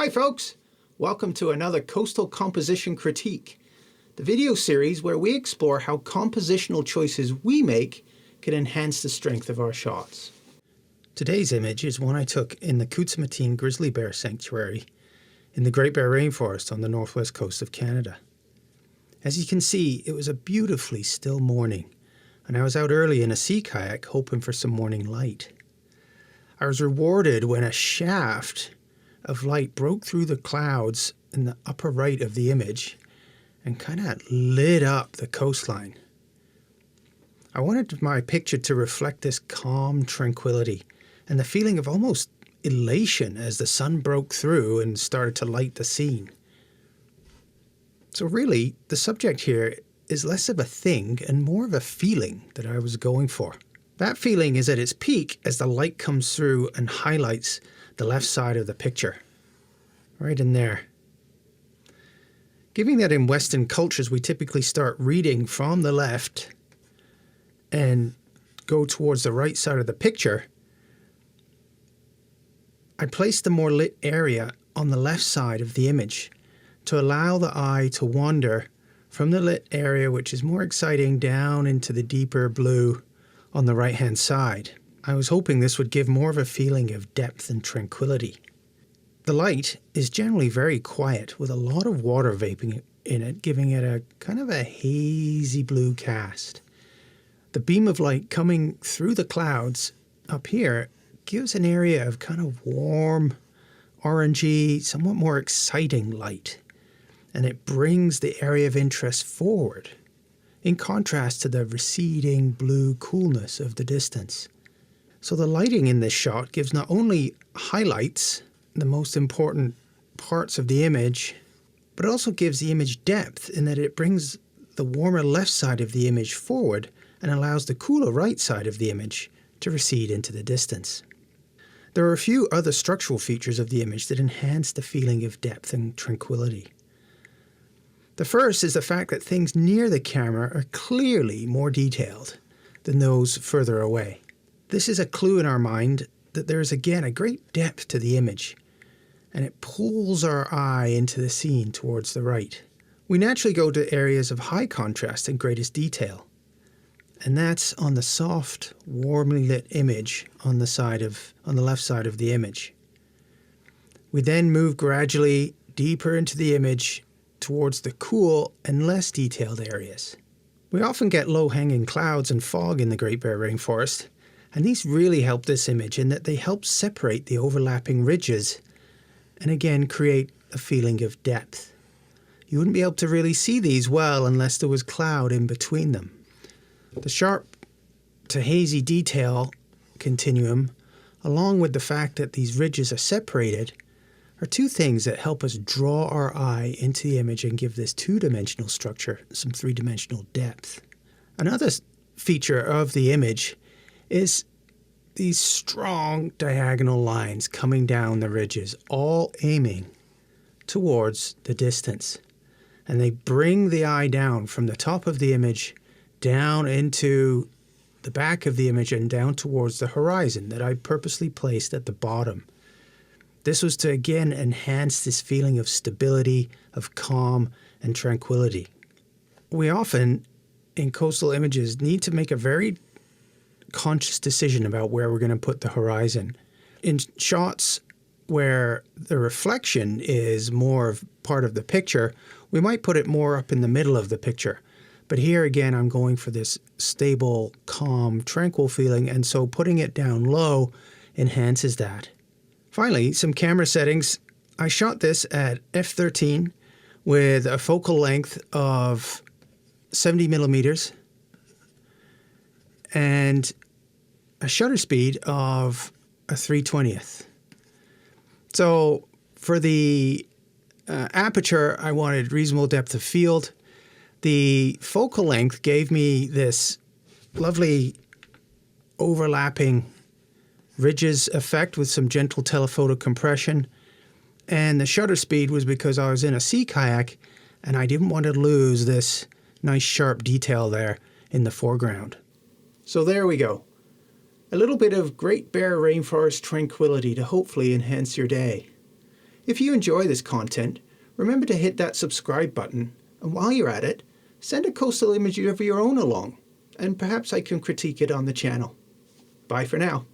Hi folks! Welcome to another Coastal Composition Critique, the video series where we explore how compositional choices we make can enhance the strength of our shots. Today's image is one I took in the Kutsumateen Grizzly Bear Sanctuary in the Great Bear Rainforest on the northwest coast of Canada. As you can see, it was a beautifully still morning, and I was out early in a sea kayak hoping for some morning light. I was rewarded when a shaft of light broke through the clouds in the upper right of the image and kind of lit up the coastline. I wanted my picture to reflect this calm tranquility and the feeling of almost elation as the sun broke through and started to light the scene. So really, the subject here is less of a thing and more of a feeling that I was going for. That feeling is at its peak as the light comes through and highlights the left side of the picture, right in there. Given that in Western cultures we typically start reading from the left and go towards the right side of the picture, I placed the more lit area on the left side of the image to allow the eye to wander from the lit area, which is more exciting, down into the deeper blue on the right hand side. I was hoping this would give more of a feeling of depth and tranquility. The light is generally very quiet with a lot of water vaping in it, giving it a kind of a hazy blue cast. The beam of light coming through the clouds up here gives an area of kind of warm, orangey, somewhat more exciting light, and it brings the area of interest forward, in contrast to the receding blue coolness of the distance. So the lighting in this shot gives not only highlights the most important parts of the image, but also gives the image depth in that it brings the warmer left side of the image forward and allows the cooler right side of the image to recede into the distance. There are a few other structural features of the image that enhance the feeling of depth and tranquility. The first is the fact that things near the camera are clearly more detailed than those further away. This is a clue in our mind that there is again a great depth to the image, and it pulls our eye into the scene towards the right. We naturally go to areas of high contrast and greatest detail, and that's on the soft, warmly lit image on the left side of the image. We then move gradually deeper into the image towards the cool and less detailed areas. We often get low-hanging clouds and fog in the Great Bear Rainforest, and these really help this image in that they help separate the overlapping ridges and again create a feeling of depth. You wouldn't be able to really see these well unless there was cloud in between them. The sharp to hazy detail continuum, along with the fact that these ridges are separated, are two things that help us draw our eye into the image and give this two-dimensional structure some three-dimensional depth. Another feature of the image is these strong diagonal lines coming down the ridges, all aiming towards the distance. And they bring the eye down from the top of the image down into the back of the image and down towards the horizon that I purposely placed at the bottom. This was to again enhance this feeling of stability, of calm and tranquility. We often, in coastal images, need to make a very conscious decision about where we're going to put the horizon. In shots where the reflection is more of part of the picture, we might put it more up in the middle of the picture. But here again, I'm going for this stable, calm, tranquil feeling, and so putting it down low enhances that. Finally, some camera settings. I shot this at f13 with a focal length of 70 millimeters and a shutter speed of a 3/20th. So for the aperture, I wanted reasonable depth of field. The focal length gave me this lovely overlapping ridges effect with some gentle telephoto compression. And the shutter speed was because I was in a sea kayak and I didn't want to lose this nice sharp detail there in the foreground. So there we go. A little bit of Great Bear Rainforest tranquility to hopefully enhance your day. If you enjoy this content, remember to hit that subscribe button, and while you're at it, send a coastal image of your own along, and perhaps I can critique it on the channel. Bye for now.